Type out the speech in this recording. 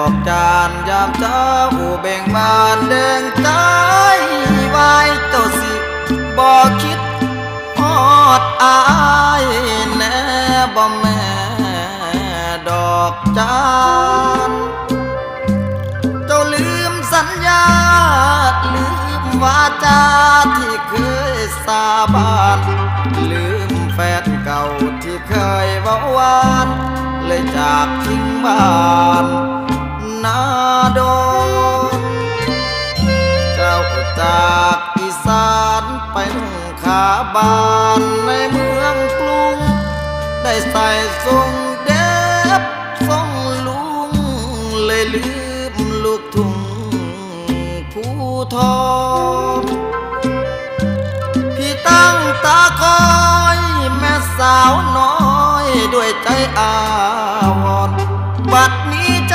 อกจานยามเช้าเบ่งบานเดินใจไว้เจ้าสิบ่คิดฮอดอายแน่บ่แม่ดอกจานเจ้าลืมสัญญาลืมวาจาที่เคยสาบานลืมแฟนเก่าที่เคยเว้าหวานเลยจากทิ้งบ้านนาดนเจ้าจากอีสานไปนุ่งขาบานในเมืองกรุงได้ใส่ทรงเด็บทรงลุงเลยลืมลูกทุ่งผู้ทองพี่ตั้งตาคอยแม่สาวน้อยด้วยใจอาวรณ์บัดนี้ใจ